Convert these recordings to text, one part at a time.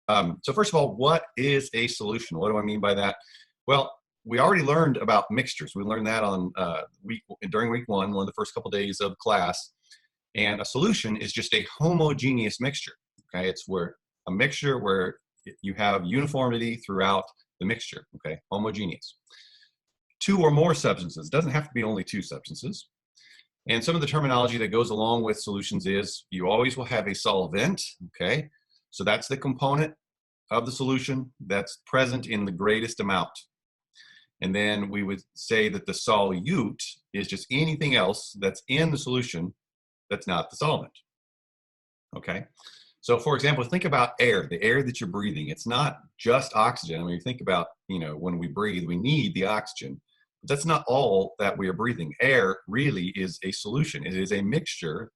So first of all, what is a solution? What do I mean by that? Well, we already learned about mixtures. We learned that on during week one of the first couple days of class. And a solution is just a homogeneous mixture. Okay, it's where a mixture where you have uniformity throughout the mixture. Okay, homogeneous. Two or more substances. It doesn't have to be only two substances. And some of the terminology that goes along with solutions is you always will have a solvent. Okay, so that's the component of the solution that's present in the greatest amount. And then we would say that the solute is just anything else that's in the solution that's not the solvent. Okay, so for example, think about air, the air that you're breathing. It's not just oxygen. I mean, you think about, when we breathe, we need the oxygen. But that's not all that we are breathing. Air really is a solution. It is a mixture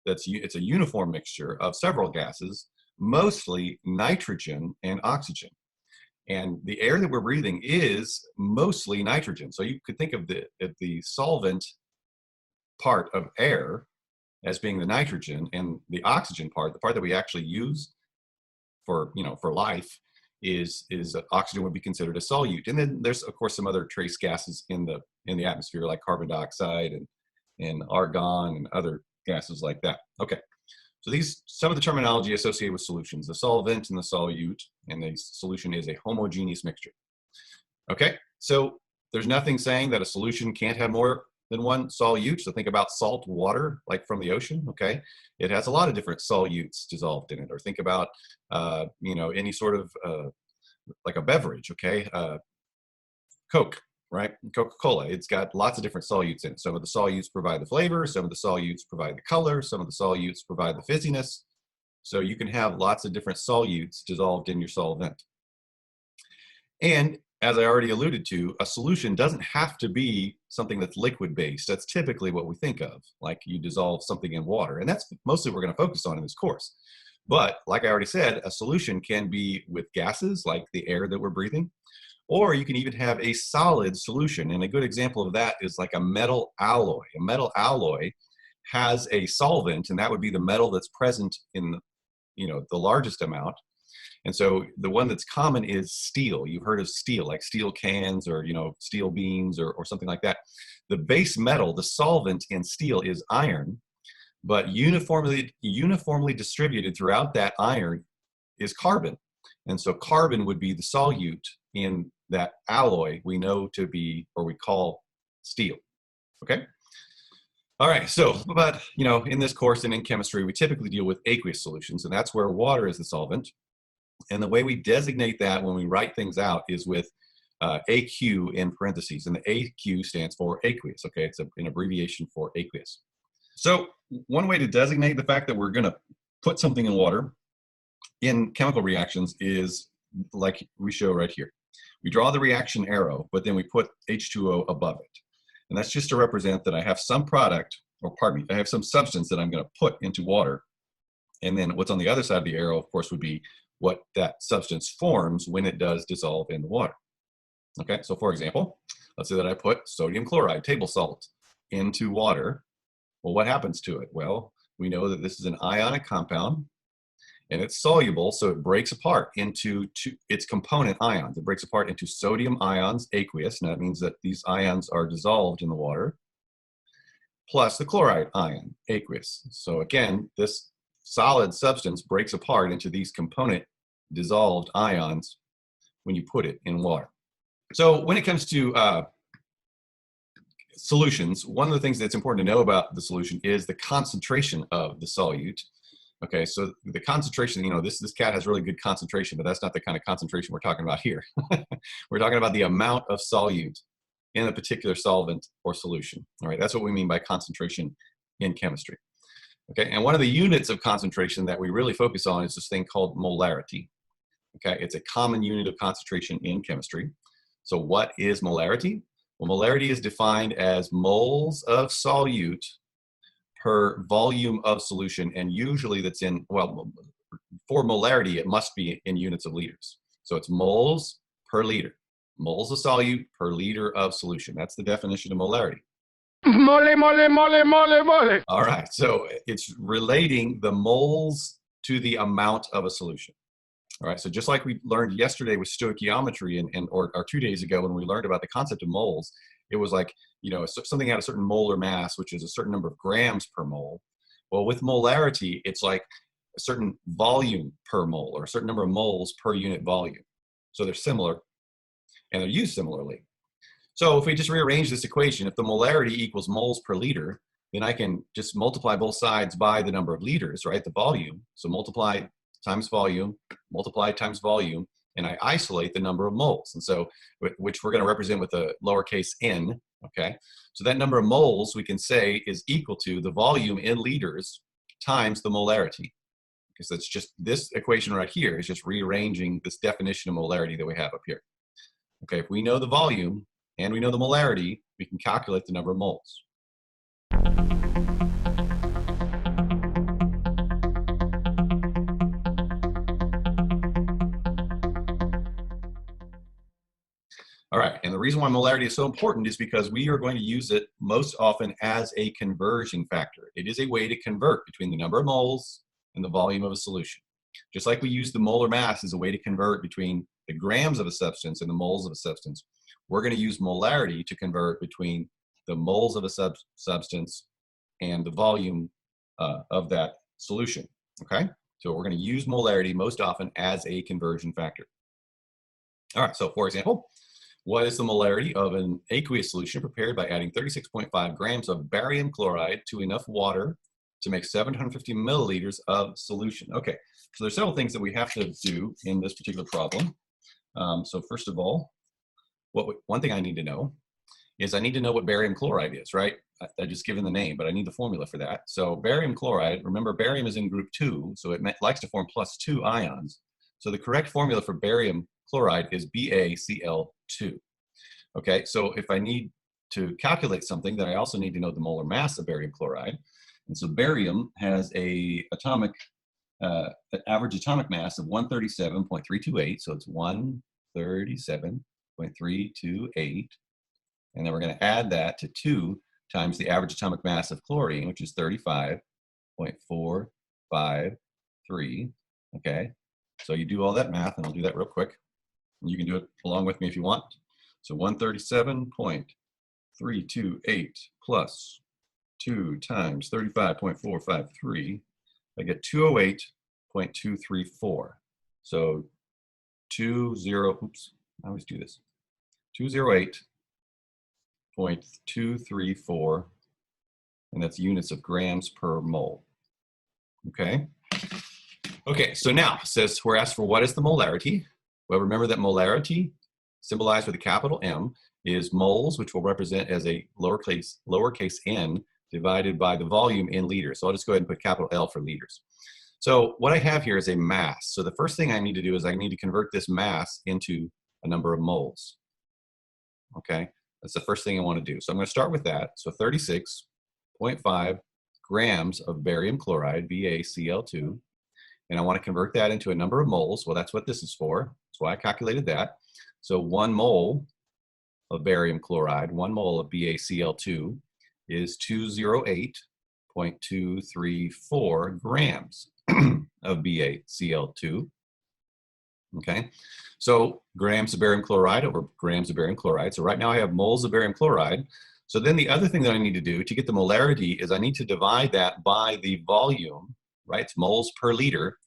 it's a uniform mixture of several gases, mostly nitrogen and oxygen. And the air that we're breathing is mostly nitrogen. So you could think of the solvent part of air as being the nitrogen, and the oxygen part, the part that we actually use for life, is oxygen would be considered a solute. And then there's of course some other trace gases in the atmosphere, like carbon dioxide and argon and other gases like that. Okay, so some of the terminology associated with solutions: the solvent and the solute, and the solution is a homogeneous mixture. Okay, so there's nothing saying that a solution can't have more than one solute. So think about salt water, like from the ocean. Okay, it has a lot of different solutes dissolved in it. Or think about any sort of like a beverage. Okay, Coke, right? Coca-Cola. It's got lots of different solutes in it. Some of the solutes provide the flavor. Some of the solutes provide the color. Some of the solutes provide the fizziness. So you can have lots of different solutes dissolved in your solvent. And as I already alluded to, a solution doesn't have to be something that's liquid-based. That's typically what we think of, like you dissolve something in water. And that's mostly what we're going to focus on in this course. But like I already said, a solution can be with gases, like the air that we're breathing, or you can even have a solid solution. And a good example of that is like a metal alloy. A metal alloy has a solvent, and that would be the metal that's present in the largest amount. And so the one that's common is steel. You've heard of steel, like steel cans or steel beams or something like that. The base metal, the solvent in steel, is iron, but uniformly distributed throughout that iron is carbon. And so carbon would be the solute in that alloy we know to be, or we call, steel. Okay? All right, so but in this course and in chemistry, we typically deal with aqueous solutions, and that's where water is the solvent. And the way we designate that when we write things out is with AQ in parentheses, and the AQ stands for aqueous. Okay, it's an abbreviation for aqueous. So one way to designate the fact that we're going to put something in water in chemical reactions is like we show right here. We draw the reaction arrow, but then we put H2O above it. And that's just to represent that I have some product, or pardon me, I have some substance that I'm going to put into water. And then what's on the other side of the arrow, of course, would be what that substance forms when it does dissolve in the water. Okay, so for example, let's say that I put sodium chloride, table salt, into water. Well, what happens to it? Well, we know that this is an ionic compound, and it's soluble, so it breaks apart into its component ions. It breaks apart into sodium ions, aqueous, and that means that these ions are dissolved in the water, plus the chloride ion, aqueous. So again, this solid substance breaks apart into these component dissolved ions when you put it in water. So when it comes to solutions, one of the things that's important to know about the solution is the concentration of the solute. Okay, so the concentration, this cat has really good concentration, but that's not the kind of concentration we're talking about here. We're talking about the amount of solute in a particular solvent or solution. All right, that's what we mean by concentration in chemistry. Okay, and one of the units of concentration that we really focus on is this thing called molarity. Okay, it's a common unit of concentration in chemistry. So what is molarity? Well, molarity is defined as moles of solute per volume of solution, and usually that's in, well, for molarity, it must be in units of liters. So it's moles per liter. Moles of solute per liter of solution. That's the definition of molarity. Mole, mole, mole, mole, mole. All right, so it's relating the moles to the amount of a solution. All right, so just like we learned yesterday with stoichiometry or 2 days ago when we learned about the concept of moles, it was like, you know, something had a certain molar mass, which is a certain number of grams per mole. Well, with molarity, it's like a certain volume per mole or a certain number of moles per unit volume. So they're similar and they're used similarly. So if we just rearrange this equation, if the molarity equals moles per liter, then I can just multiply both sides by the number of liters, right? The volume. So multiply times volume, multiply times volume, and I isolate the number of moles. And so, which we're going to represent with a lowercase n, okay? So that number of moles we can say is equal to the volume in liters times the molarity. Because that's just, this equation right here is just rearranging this definition of molarity that we have up here. Okay, if we know the volume and we know the molarity, we can calculate the number of moles. All right, and the reason why molarity is so important is because we are going to use it most often as a conversion factor. It is a way to convert between the number of moles and the volume of a solution. Just like we use the molar mass as a way to convert between the grams of a substance and the moles of a substance, we're going to use molarity to convert between the moles of a substance and the volume of that solution, okay? So we're going to use molarity most often as a conversion factor. All right, so for example, what is the molarity of an aqueous solution prepared by adding 36.5 grams of barium chloride to enough water to make 750 milliliters of solution? Okay, so there's several things that we have to do in this particular problem. So first of all, one thing I need to know is I need to know what barium chloride is, right? I just given the name, but I need the formula for that. So barium chloride, remember barium is in group 2, so it likes to form +2 ions. So the correct formula for barium chloride is BaCl2. Okay, so if I need to calculate something, then I also need to know the molar mass of barium chloride. And so barium has an average atomic mass of 137.328, so it's 137.328. And then we're going to add that to 2 times the average atomic mass of chlorine, which is 35.453. Okay, so you do all that math, and I'll do that real quick. You can do it along with me if you want. So 137.328 plus 2 times 35.453, I get 208.234. So 208.234, and that's units of grams per mole. Okay. Okay, so now it says we're asked for what is the molarity. Well, remember that molarity, symbolized with a capital M, is moles, which we'll represent as a lowercase n divided by the volume in liters. So I'll just go ahead and put capital L for liters. So what I have here is a mass. So the first thing I need to do is I need to convert this mass into a number of moles. Okay, that's the first thing I want to do. So I'm going to start with that. So 36.5 grams of barium chloride, BaCl2. And I want to convert that into a number of moles. Well, that's what this is for. That's why I calculated that. So 1 mole of barium chloride, 1 mole of BaCl2 is 208.234 grams of BaCl2. Okay, so grams of barium chloride over grams of barium chloride. So right now I have moles of barium chloride. So then the other thing that I need to do to get the molarity is I need to divide that by the volume, right? It's moles per liter.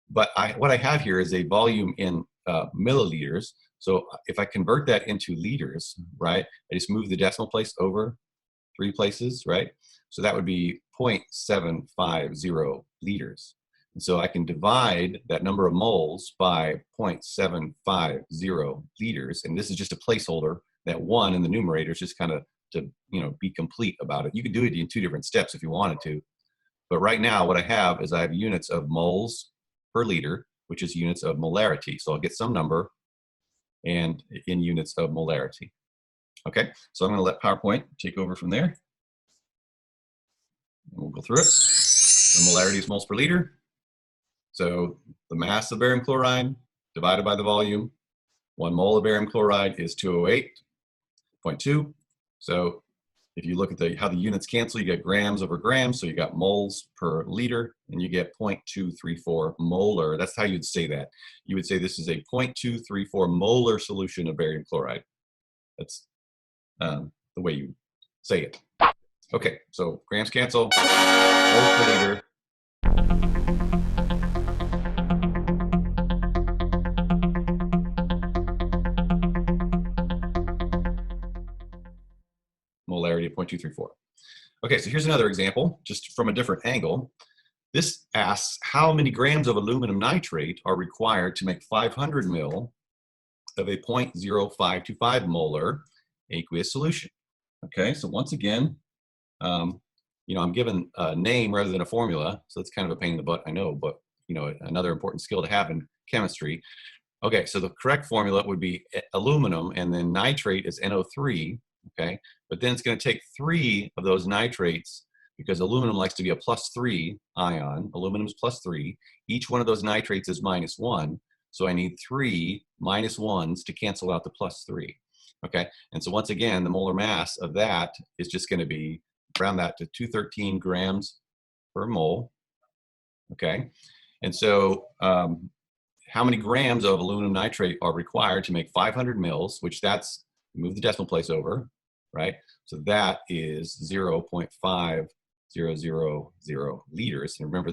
But what I have here is a volume in milliliters. So if I convert that into liters, right, I just move the decimal place over 3 places, right? So that would be 0.750 liters. And so I can divide that number of moles by 0.750 liters. And this is just a placeholder. That 1 in the numerator is just kind of to, be complete about it. You could do it in 2 different steps if you wanted to. But right now what I have is I have units of moles per liter, which is units of molarity. So I'll get some number and in units of molarity. Okay, so I'm going to let PowerPoint take over from there. And we'll go through it. The molarity is moles per liter. So the mass of barium chloride divided by the volume. 1 mole of barium chloride is 208.2. So if you look at how the units cancel, you get grams over grams, so you got moles per liter, and you get 0.234 molar. That's how you'd say that. You would say this is a 0.234 molar solution of barium chloride. That's the way you say it. Okay, so grams cancel, moles per liter. Molarity of 0.234. Okay, so here's another example, just from a different angle. This asks how many grams of aluminum nitrate are required to make 500 mil of a 0.0525 molar aqueous solution. Okay, so once again, I'm given a name rather than a formula, so it's kind of a pain in the butt, I know, but another important skill to have in chemistry. Okay, so the correct formula would be aluminum, and then nitrate is NO3. Okay, but then it's going to take 3 of those nitrates, because aluminum likes to be a +3 ion. Aluminum is +3. Each one of those nitrates is -1, so I need 3 -1s to cancel out the +3. Okay, and so once again, the molar mass of that is just going to be, round that to 213 grams per mole. Okay, and so how many grams of aluminum nitrate are required to make 500 mils, which that's, move the decimal place over, right? So that is 0.5000 liters. And remember,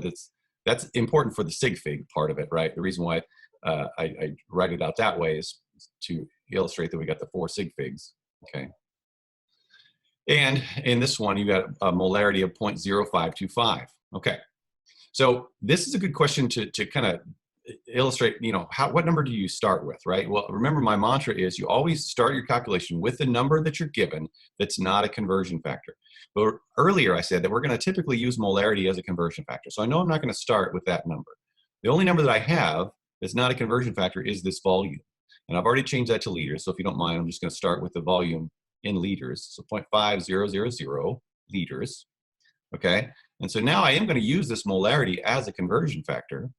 that's important for the sig fig part of it, right? The reason why I write it out that way is to illustrate that we got the 4 sig figs, okay? And in this one, you got a molarity of 0.0525, okay? So this is a good question to kind of illustrate, what number do you start with, right? Well, remember, my mantra is you always start your calculation with the number that you're given that's not a conversion factor. But earlier I said that we're going to typically use molarity as a conversion factor. So I know I'm not going to start with that number. The only number that I have that's not a conversion factor is this volume. And I've already changed that to liters. So if you don't mind, I'm just going to start with the volume in liters. So 0.5000 liters. Okay. And so now I am going to use this molarity as a conversion factor.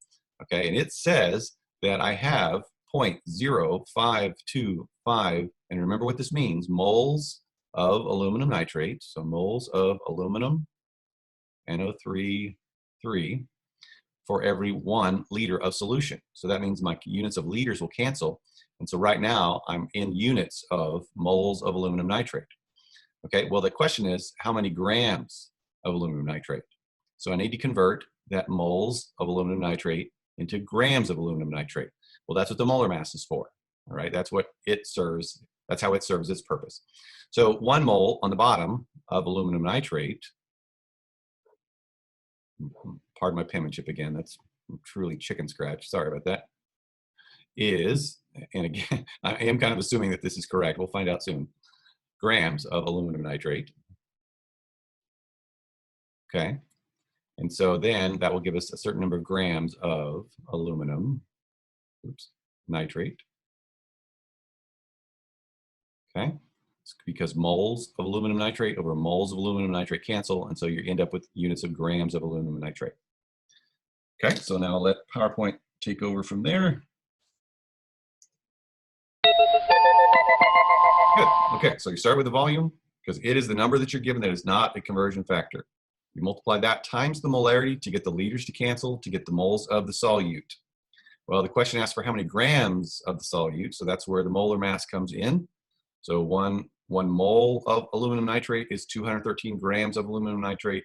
Okay, and it says that I have 0.0525, and remember what this means, moles of aluminum nitrate, so moles of aluminum, NO3, 3, for every 1 liter of solution. So that means my units of liters will cancel, and so right now I'm in units of moles of aluminum nitrate. Okay, well the question is, how many grams of aluminum nitrate? So I need to convert that moles of aluminum nitrate into grams of aluminum nitrate. Well, that's what the molar mass is for, all right? That's what it serves, that's how it serves its purpose. So 1 mole on the bottom of aluminum nitrate, pardon my penmanship again, that's truly chicken scratch, sorry about that, is, and again, I am kind of assuming that this is correct, we'll find out soon, grams of aluminum nitrate. Okay. And so then that will give us a certain number of grams of aluminum, nitrate. Okay, it's because moles of aluminum nitrate over moles of aluminum nitrate cancel, and so you end up with units of grams of aluminum nitrate. Okay, so now I'll let PowerPoint take over from there. Good. Okay, so you start with the volume because it is the number that you're given that is not a conversion factor. You multiply that times the molarity to get the liters to cancel, to get the moles of the solute. Well, the question asks for how many grams of the solute, so that's where the molar mass comes in. So one mole of aluminum nitrate is 213 grams of aluminum nitrate,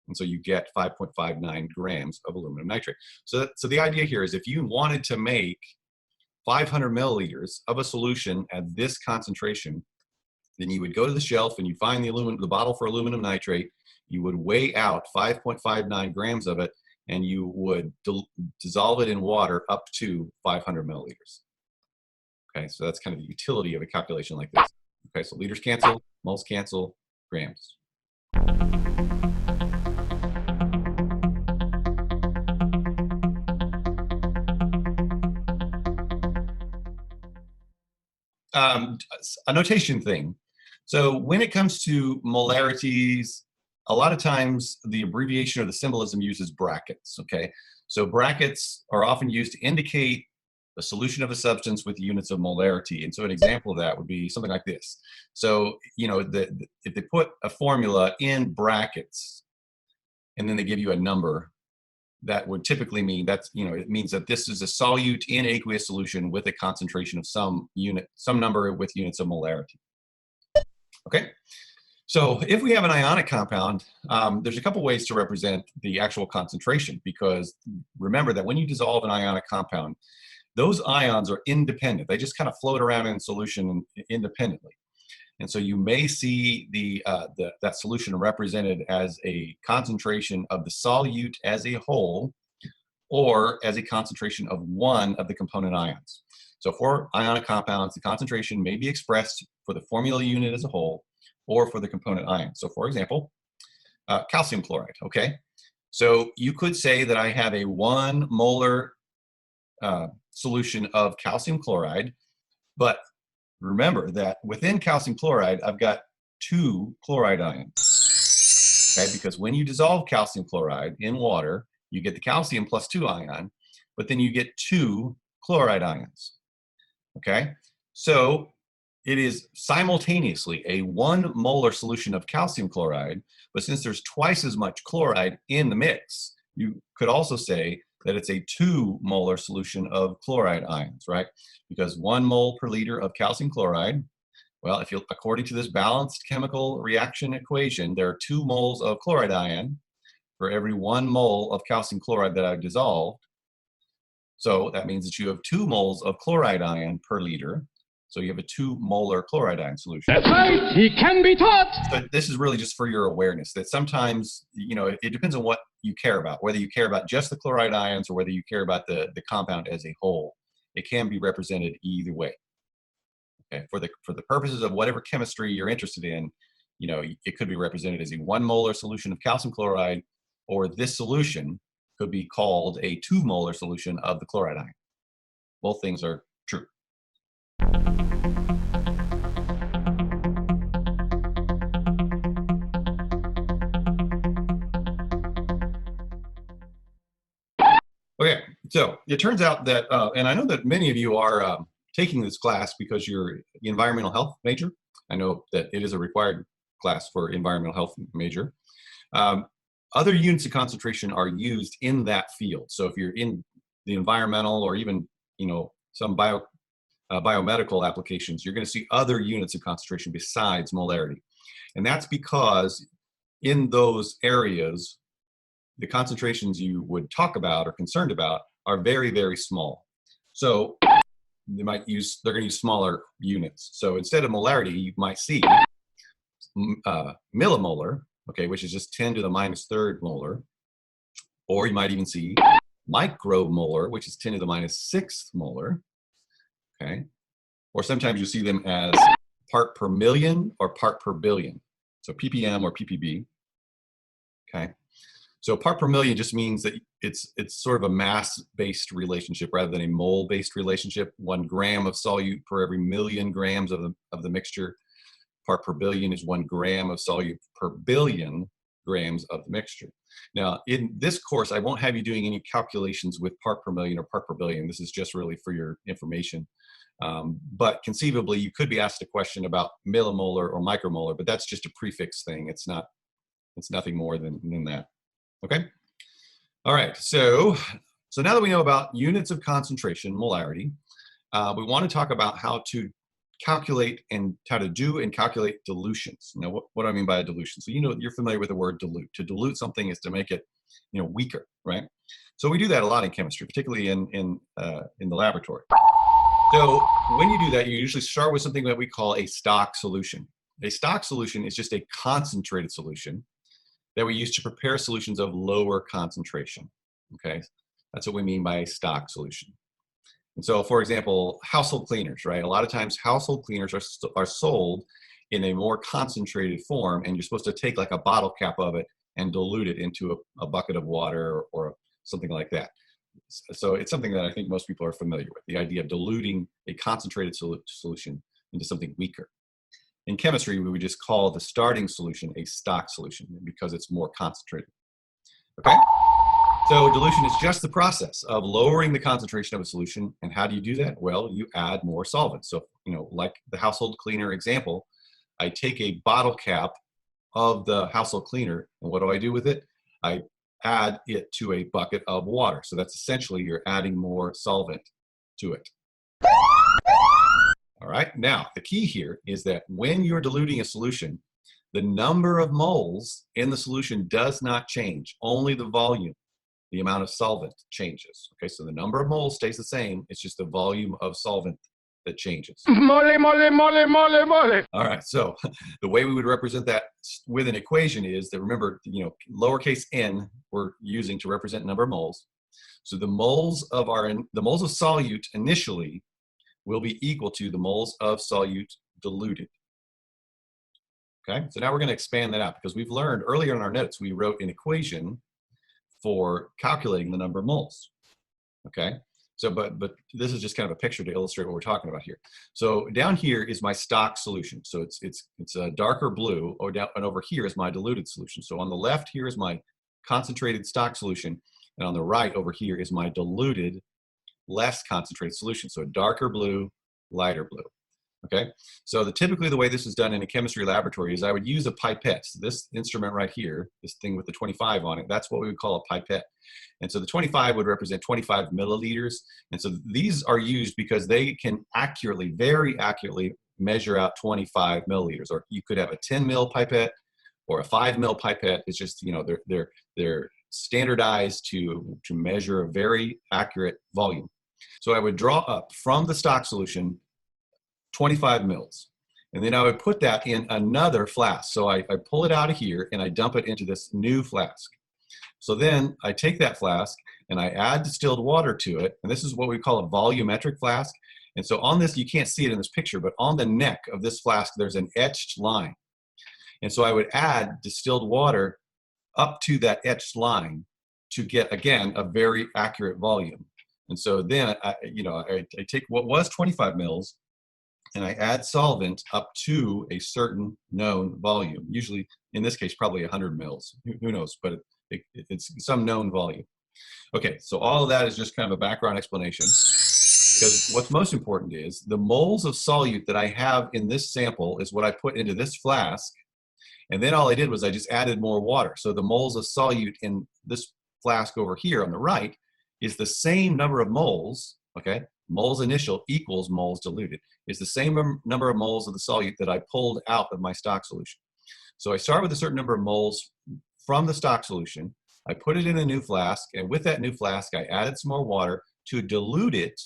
and so you get 5.59 grams of aluminum nitrate. So the idea here is if you wanted to make 500 milliliters of a solution at this concentration, then you would go to the shelf and you find the bottle for aluminum nitrate. You would weigh out 5.59 grams of it, and you would dissolve it in water up to 500 milliliters. Okay, so that's kind of the utility of a calculation like this. Okay, so liters cancel, moles cancel, grams. A notation thing. So when it comes to molarities, a lot of times the abbreviation or the symbolism uses brackets, okay? So brackets are often used to indicate the solution of a substance with units of molarity. And so an example of that would be something like this. So, you know, if they put a formula in brackets and then they give you a number, that would typically mean that's, you know, it means that this is a solute in aqueous solution with a concentration of some number with units of molarity. Okay. So if we have an ionic compound, there's a couple ways to represent the actual concentration, because remember that when you dissolve an ionic compound, those ions are independent. They just kind of float around in solution independently. And so you may see that solution represented as a concentration of the solute as a whole, or as a concentration of one of the component ions. So for ionic compounds, the concentration may be expressed for the formula unit as a whole, or for the component ion. So for example, calcium chloride, okay? So you could say that I have a 1 molar solution of calcium chloride, but remember that within calcium chloride, I've got 2 chloride ions, okay? Because when you dissolve calcium chloride in water, you get the calcium plus 2 ion, but then you get 2 chloride ions, okay? So it is simultaneously a 1 molar solution of calcium chloride, but since there's twice as much chloride in the mix, you could also say that it's a 2 molar solution of chloride ions, right? Because 1 mole per liter of calcium chloride, well, if you, according to this balanced chemical reaction equation, there are 2 moles of chloride ion for every 1 mole of calcium chloride that I've dissolved. So that means that you have 2 moles of chloride ion per liter. So you have a 2 molar chloride ion solution. That's right, he can be taught. So this is really just for your awareness that sometimes, you know, it depends on what you care about, whether you care about just the chloride ions or whether you care about the compound as a whole. It can be represented either way. Okay, for the purposes of whatever chemistry you're interested in, you know, it could be represented as a 1 molar solution of calcium chloride, or this solution could be called a 2 molar solution of the chloride ion. Both things are true. Okay, so it turns out that, and I know that many of you are taking this class because you're the environmental health major. I know that it is a required class for environmental health major. Other units of concentration are used in that field. So if you're in the environmental or even, you know, some biomedical applications, you're going to see other units of concentration besides molarity. And that's because in those areas, the concentrations you would talk about or concerned about are very, very small. So they're going to use smaller units. So instead of molarity, you might see millimolar, okay, which is just 10 to the minus third molar, or you might even see micromolar, which is 10 to the minus sixth molar, okay, or sometimes you see them as part per million or part per billion, so ppm or ppb, okay. So part per million just means that it's sort of a mass-based relationship rather than a mole-based relationship. 1 gram of solute per every million grams of the mixture. Part per billion is 1 gram of solute per billion grams of the mixture. Now, in this course, I won't have you doing any calculations with part per million or part per billion. This is just really for your information. But conceivably, you could be asked a question about millimolar or micromolar, but that's just a prefix thing. It's nothing more than that. Okay. All right. So now that we know about units of concentration, molarity, we want to talk about how to calculate and how to do and calculate dilutions. Now, what do I mean by a dilution? So, you know, you're familiar with the word dilute. To dilute something is to make it, you know, weaker, right? So we do that a lot in chemistry, particularly in the laboratory. So when you do that, you usually start with something that we call a stock solution. A stock solution is just a concentrated solution that we use to prepare solutions of lower concentration, okay? That's what we mean by a stock solution. And so, for example, household cleaners, right? A lot of times household cleaners are sold in a more concentrated form, and you're supposed to take like a bottle cap of it and dilute it into a bucket of water or something like that. So it's something that I think most people are familiar with, the idea of diluting a concentrated solution into something weaker. In chemistry, we would just call the starting solution a stock solution because it's more concentrated. Okay? So dilution is just the process of lowering the concentration of a solution. And how do you do that? Well, you add more solvent. So, like the household cleaner example, I take a bottle cap of the household cleaner, and what do I do with it? I add it to a bucket of water. So that's essentially you're adding more solvent to it. All right, now the key here is that when you're diluting a solution, the number of moles in the solution does not change, only the volume. The amount of solvent changes. Okay, so the number of moles stays the same. It's just the volume of solvent that changes. Mole, mole, mole, mole, mole. All right, so the way we would represent that with an equation is that, remember, lowercase n we're using to represent number of moles. So the moles of solute initially will be equal to the moles of solute diluted. Okay, so now we're going to expand that out because we've learned earlier in our notes, we wrote an equation for calculating the number of moles. Okay, so but this is just kind of a picture to illustrate what we're talking about here. So down here is my stock solution. So it's a darker blue, and over here is my diluted solution. So on the left here is my concentrated stock solution, and on the right over here is my diluted, less concentrated solution. So a darker blue, lighter blue. Okay, so typically the way this is done in a chemistry laboratory is I would use a pipette. So this instrument right here, this thing with the 25 on it, that's what we would call a pipette. And so the 25 would represent 25 milliliters. And so these are used because they can very accurately measure out 25 milliliters. Or you could have a 10 mil pipette or a 5 mil pipette. It's just, they're standardized to measure a very accurate volume. So I would draw up from the stock solution 25 mils. And then I would put that in another flask. So I pull it out of here and I dump it into this new flask. So then I take that flask and I add distilled water to it. And this is what we call a volumetric flask. And so on this, you can't see it in this picture, but on the neck of this flask, there's an etched line. And so I would add distilled water up to that etched line to get, again, a very accurate volume. And so then I take what was 25 mils and I add solvent up to a certain known volume, usually in this case probably 100 mils, who knows, but it's some known volume. Okay, so all of that is just kind of a background explanation, because what's most important is the moles of solute that I have in this sample is what I put into this flask, and then all I did was I just added more water. So the moles of solute in this flask over here on the right is the same number of moles, okay? Moles initial equals moles diluted. Is the same number of moles of the solute that I pulled out of my stock solution. So I start with a certain number of moles from the stock solution. I put it in a new flask, and with that new flask, I added some more water to dilute it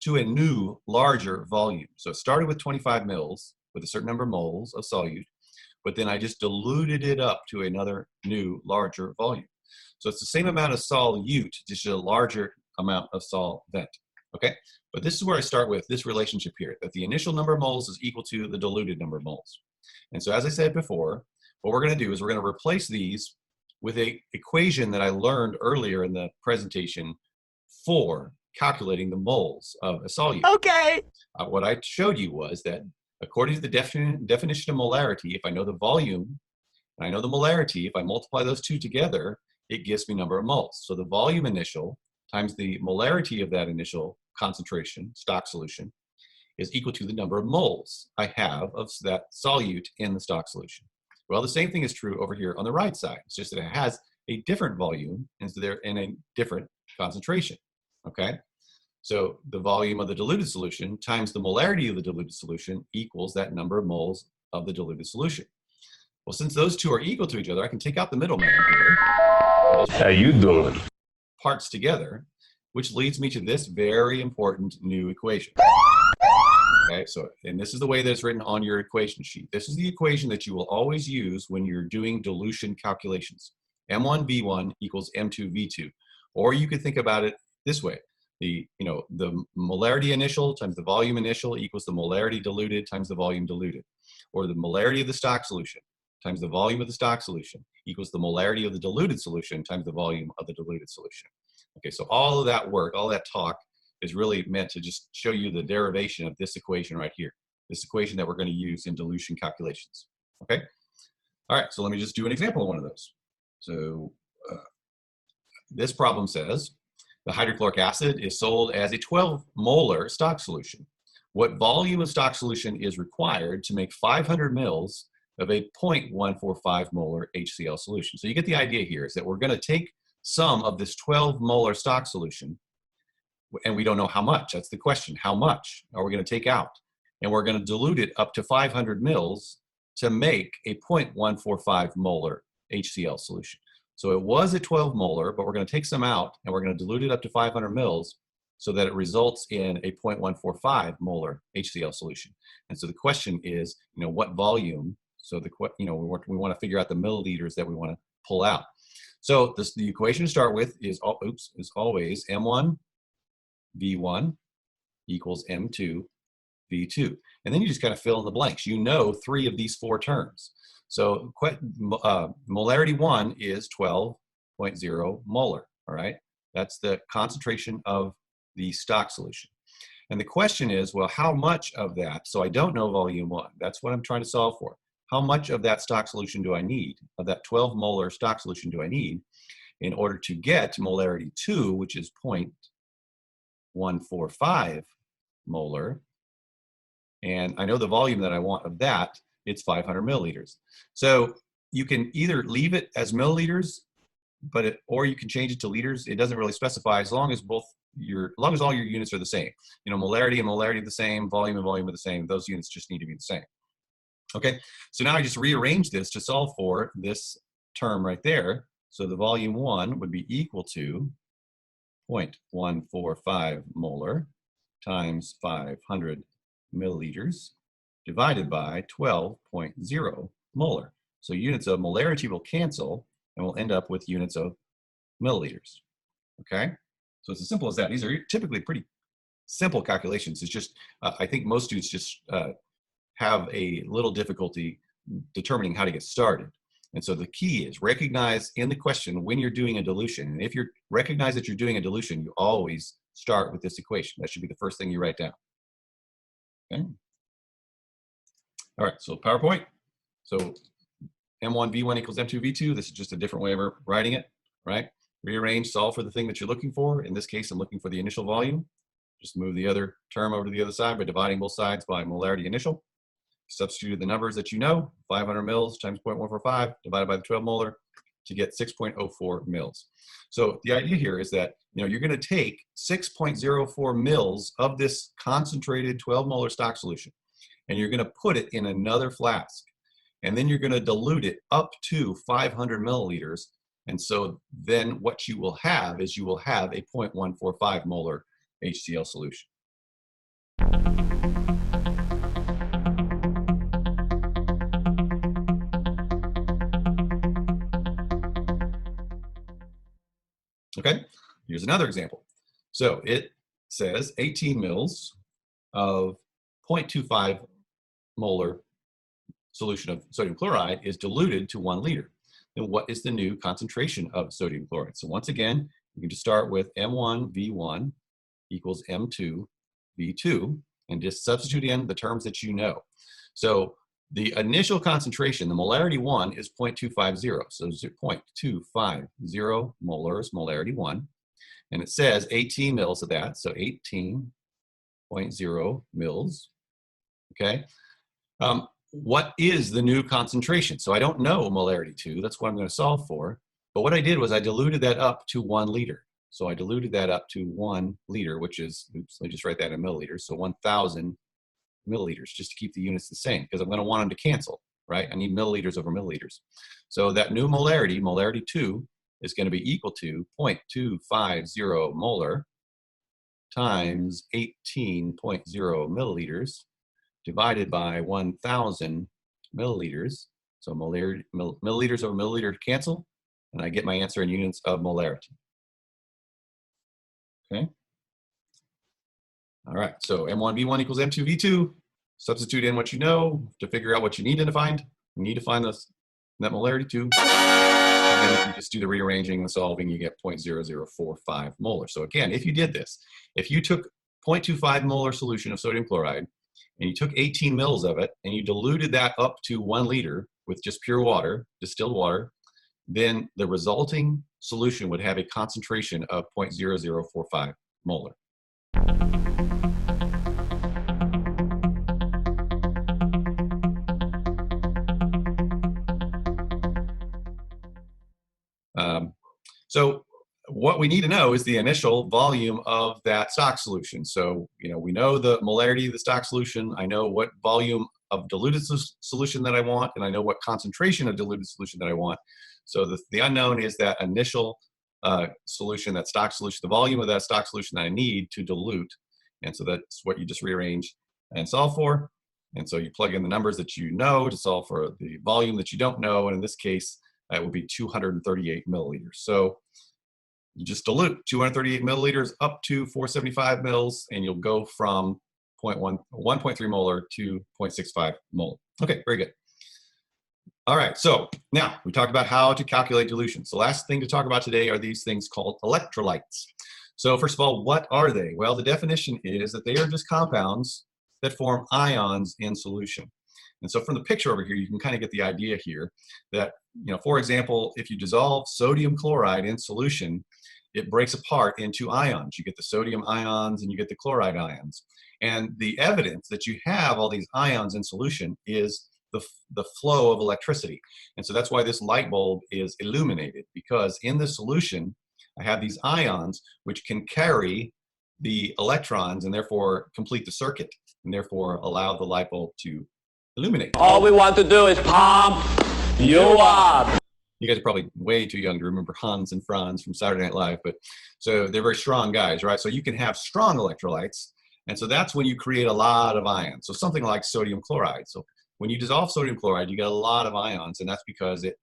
to a new, larger volume. So it started with 25 mils with a certain number of moles of solute, but then I just diluted it up to another new, larger volume. So it's the same amount of solute, just a larger amount of solvent. Okay, but this is where I start with this relationship here, that the initial number of moles is equal to the diluted number of moles. And so as I said before, what we're going to do is we're going to replace these with an equation that I learned earlier in the presentation for calculating the moles of a solute. Okay. What I showed you was that according to the definition of molarity, if I know the volume and I know the molarity, if I multiply those two together, it gives me number of moles. So the volume initial times the molarity of that initial concentration, stock solution, is equal to the number of moles I have of that solute in the stock solution. Well, the same thing is true over here on the right side. It's just that it has a different volume and so they're in a different concentration, okay? So the volume of the diluted solution times the molarity of the diluted solution equals that number of moles of the diluted solution. Well, since those two are equal to each other, I can take out the middleman here. How you doing? Parts together, which leads me to this very important new equation. Okay, so, and this is the way that it's written on your equation sheet. This is the equation that you will always use when you're doing dilution calculations. M1V1 equals M2V2. Or you could think about it this way. The molarity initial times the volume initial equals the molarity diluted times the volume diluted. Or the molarity of the stock solution times the volume of the stock solution equals the molarity of the diluted solution times the volume of the diluted solution. Okay, so all of that work, all that talk is really meant to just show you the derivation of this equation right here, this equation that we're going to use in dilution calculations. Okay, all right, so let me just do an example of one of those. So this problem says the hydrochloric acid is sold as a 12 molar stock solution. What volume of stock solution is required to make 500 mils of a 0.145 molar HCl solution? So you get the idea here is that we're going to take some of this 12 molar stock solution, and we don't know how much. That's the question. How much are we going to take out? And we're going to dilute it up to 500 mils to make a 0.145 molar HCl solution. So it was a 12 molar, but we're going to take some out and we're going to dilute it up to 500 mils so that it results in a 0.145 molar HCl solution. And so the question is, what volume? So we want to figure out the milliliters that we want to pull out. So the equation to start with is always M1 V1 equals M2 V2. And then you just kind of fill in the blanks. You know 3 of these 4 terms. So molarity 1 is 12.0 molar, all right? That's the concentration of the stock solution. And the question is, well, how much of that? So I don't know volume 1. That's what I'm trying to solve for. How much of that stock solution do I need, of that 12 molar stock solution do I need in order to get molarity 2, which is 0.145 molar? And I know the volume that I want of that, it's 500 milliliters. So you can either leave it as milliliters, or you can change it to liters. It doesn't really specify, as long as all your units are the same. Molarity and molarity are the same, volume and volume are the same. Those units just need to be the same. Okay, so now I just rearrange this to solve for this term right there. So the volume 1 would be equal to 0.145 molar times 500 milliliters divided by 12.0 molar. So units of molarity will cancel and we'll end up with units of milliliters. Okay, so it's as simple as that. These are typically pretty simple calculations. It's just I think most students just have a little difficulty determining how to get started. And so the key is recognize in the question when you're doing a dilution. And if you recognize that you're doing a dilution, you always start with this equation. That should be the first thing you write down. Okay. All right, so PowerPoint. So M1 V1 equals M2 V2. This is just a different way of writing it, right? Rearrange, solve for the thing that you're looking for. In this case, I'm looking for the initial volume. Just move the other term over to the other side by dividing both sides by molarity initial. Substitute the numbers that you know, 500 mils times 0.145 divided by the 12 molar to get 6.04 mils. So the idea here is that you're going to take 6.04 mils of this concentrated 12 molar stock solution, and you're going to put it in another flask, and then you're going to dilute it up to 500 milliliters. And so then what you will have is you will have a 0.145 molar HCl solution. Okay, here's another example. So it says 18 mils of 0.25 molar solution of sodium chloride is diluted to 1 liter. Then what is the new concentration of sodium chloride? So once again, you can just start with M1 V1 equals M2 V2 and just substitute in the terms that you know. So the initial concentration, the molarity 1 is 0.250. So 0.250 molar is molarity 1. And it says 18 mils of that. So 18.0 mils. Okay. What is the new concentration? So I don't know molarity 2. That's what I'm going to solve for. But what I did was I diluted that up to 1 liter. So I diluted that up to 1 liter, which is, oops, let me just write that in milliliters. So 1,000 milliliters, just to keep the units the same, because I'm going to want them to cancel, right? I need milliliters over milliliters. So that new molarity, molarity 2, is going to be equal to 0.250 molar times 18.0 milliliters divided by 1,000 milliliters. So milliliters over milliliter cancel, and I get my answer in units of molarity. Okay. All right, so M1 V1 equals M2 V2. Substitute in what you know to figure out what you need to find. You need to find that molarity 2. And then if you just do the rearranging and solving, you get 0.0045 molar. So again, if you did this, if you took 0.25 molar solution of sodium chloride and you took 18 mils of it and you diluted that up to 1 liter with just pure water, distilled water, then the resulting solution would have a concentration of 0.0045 molar. So what we need to know is the initial volume of that stock solution. So, we know the molarity of the stock solution. I know what volume of diluted solution that I want, and I know what concentration of diluted solution that I want. So the unknown is that initial solution, that stock solution, the volume of that stock solution that I need to dilute. And so that's what you just rearrange and solve for. And so you plug in the numbers that you know to solve for the volume that you don't know. And in this case, that would be 238 milliliters. So you just dilute 238 milliliters up to 475 mils, and you'll go from 1.3 molar to 0.65 molar. Okay, very good. All right, so now we talked about how to calculate dilution. So last thing to talk about today are these things called electrolytes. So first of all, what are they? Well, the definition is that they are just compounds that form ions in solution. And so from the picture over here, you can kind of get the idea here that, for example, if you dissolve sodium chloride in solution, it breaks apart into ions. You get the sodium ions and you get the chloride ions. And the evidence that you have all these ions in solution is the flow of electricity. And so that's why this light bulb is illuminated, because in the solution, I have these ions which can carry the electrons and therefore complete the circuit and therefore allow the light bulb to illuminate. All we want to do is pump you up. You guys are probably way too young to remember Hans and Franz from Saturday Night Live, but so they're very strong guys, right? So you can have strong electrolytes, and so that's when you create a lot of ions. So something like sodium chloride. So when you dissolve sodium chloride, you get a lot of ions, and that's because it,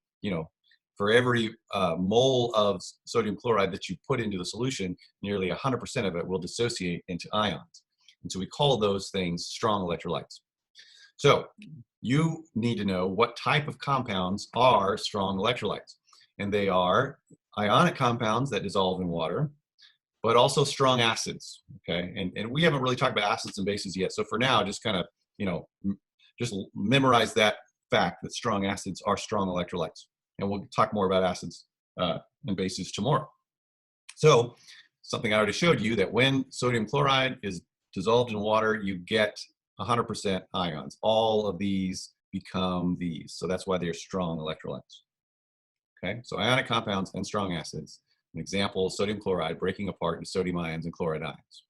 for every mole of sodium chloride that you put into the solution, nearly 100% of it will dissociate into ions. And so we call those things strong electrolytes. So you need to know what type of compounds are strong electrolytes. And they are ionic compounds that dissolve in water, but also strong acids, okay? And we haven't really talked about acids and bases yet. So for now, just kind of, just memorize that fact that strong acids are strong electrolytes. And we'll talk more about acids and bases tomorrow. So something I already showed you, that when sodium chloride is dissolved in water, you get 100% ions. All of these become these. So that's why they're strong electrolytes. Okay, so ionic compounds and strong acids. An example, sodium chloride breaking apart into sodium ions and chloride ions.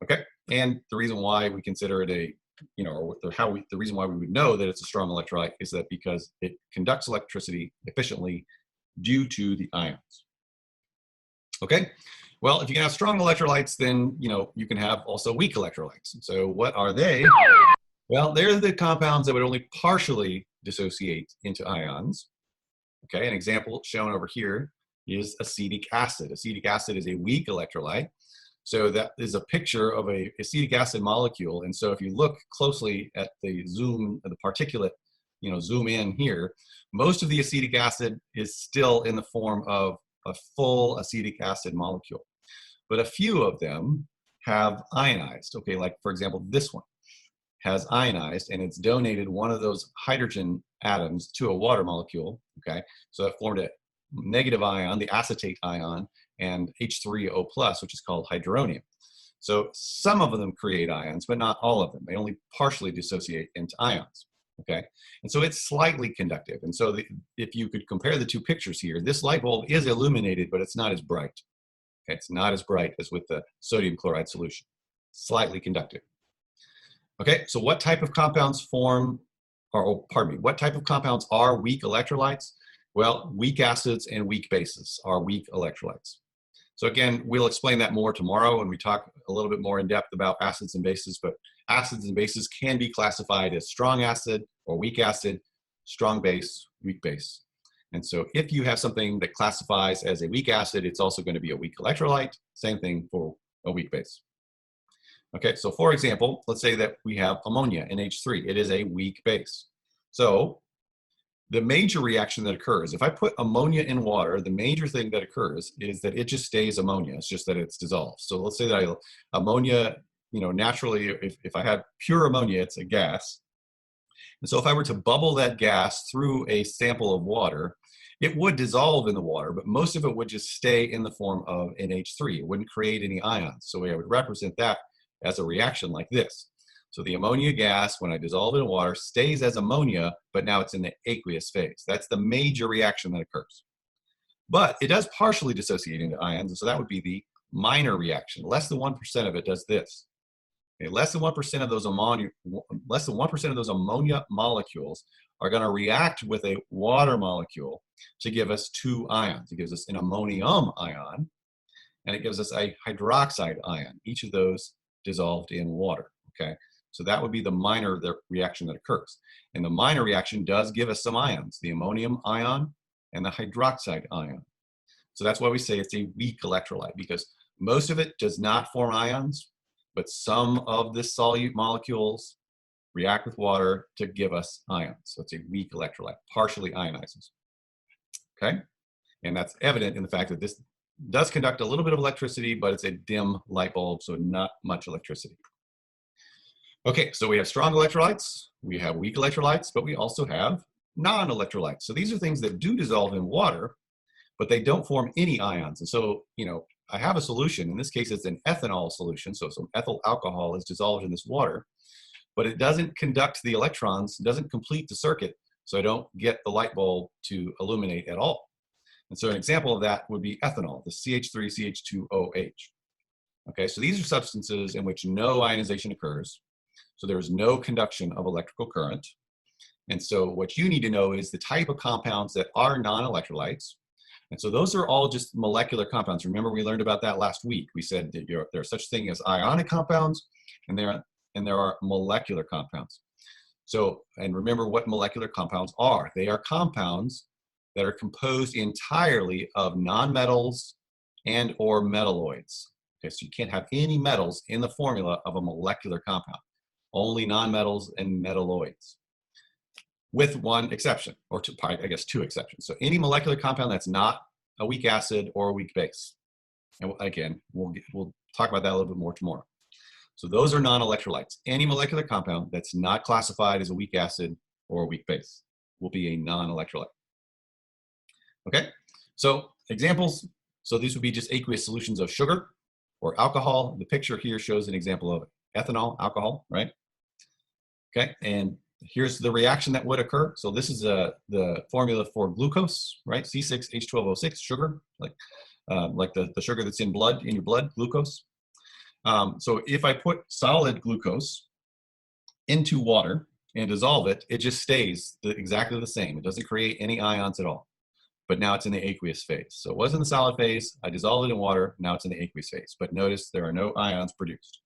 Okay, and the reason why we consider it a, the reason why we would know that it's a strong electrolyte is that because it conducts electricity efficiently due to the ions. Okay. Well, if you can have strong electrolytes, then, you can have also weak electrolytes. So what are they? Well, they're the compounds that would only partially dissociate into ions. Okay, an example shown over here is acetic acid. Acetic acid is a weak electrolyte. So that is a picture of a acetic acid molecule. And so if you look closely at the particulate, zoom in here, most of the acetic acid is still in the form of a full acetic acid molecule. But a few of them have ionized. Okay, like for example, this one has ionized, and it's donated one of those hydrogen atoms to a water molecule. Okay, so it formed a negative ion, the acetate ion, and H3O+, which is called hydronium. So some of them create ions, but not all of them. They only partially dissociate into ions. Okay, and so it's slightly conductive. And so if you could compare the two pictures here, this light bulb is illuminated, but it's not as bright. Okay, it's not as bright as with the sodium chloride solution. Slightly conductive. Okay, so what type of compounds what type of compounds are weak electrolytes? Well, weak acids and weak bases are weak electrolytes. So again, we'll explain that more tomorrow when we talk a little bit more in depth about acids and bases, but acids and bases can be classified as strong acid or weak acid, strong base, weak base. And so if you have something that classifies as a weak acid, it's also going to be a weak electrolyte. Same thing for a weak base. Okay, so for example, let's say that we have ammonia, NH3. It is a weak base. So the major reaction that occurs, if I put ammonia in water, the major thing that occurs is that it just stays ammonia. It's just that it's dissolved. So let's say that ammonia, naturally, if I had pure ammonia, it's a gas. And so if I were to bubble that gas through a sample of water, It would dissolve in the water, but most of it would just stay in the form of NH3. It wouldn't create any ions. So I would represent that as a reaction like this. So the ammonia gas, when I dissolve it in water, stays as ammonia, but now it's in the aqueous phase. That's the major reaction that occurs. But it does partially dissociate into ions, and so that would be the minor reaction. Less than 1% of it does this. Okay, less than 1% of those ammonia molecules are going to react with a water molecule to give us two ions. It gives us an ammonium ion, and it gives us a hydroxide ion. Each of those dissolved in water. Okay, so that would be the minor reaction that occurs. And the minor reaction does give us some ions, the ammonium ion and the hydroxide ion. So that's why we say it's a weak electrolyte, because most of it does not form ions, but some of the solute molecules react with water to give us ions. So it's a weak electrolyte, partially ionizes. Okay? And that's evident in the fact that this does conduct a little bit of electricity, but it's a dim light bulb, so not much electricity. Okay, so we have strong electrolytes, we have weak electrolytes, but we also have non-electrolytes. So these are things that do dissolve in water, but they don't form any ions. And so, I have a solution. In this case, it's an ethanol solution. So some ethyl alcohol is dissolved in this water, but it doesn't conduct the electrons, doesn't complete the circuit, so I don't get the light bulb to illuminate at all. And so an example of that would be ethanol, the CH3CH2OH. Okay, so these are substances in which no ionization occurs. So there's no conduction of electrical current. And so what you need to know is the type of compounds that are non-electrolytes. And so those are all just molecular compounds. Remember, we learned about that last week. We said that there's such thing as ionic compounds, and there are molecular compounds. So, and remember what molecular compounds are. They are compounds that are composed entirely of nonmetals and or metalloids. Okay, so you can't have any metals in the formula of a molecular compound. Only nonmetals and metalloids, with one exception, or I guess two exceptions. So any molecular compound that's not a weak acid or a weak base. And again, we'll talk about that a little bit more tomorrow. So those are non-electrolytes. Any molecular compound that's not classified as a weak acid or a weak base will be a non-electrolyte. Okay, so examples. So these would be just aqueous solutions of sugar or alcohol. The picture here shows an example of ethanol, alcohol, right? Okay, and here's the reaction that would occur. So this is the formula for glucose, right? C6H12O6, sugar, like the sugar that's in your blood, glucose. So if I put solid glucose into water and dissolve it, it just stays exactly the same. It doesn't create any ions at all. But now it's in the aqueous phase. So it was in the solid phase, I dissolved it in water, now it's in the aqueous phase. But notice there are no ions produced.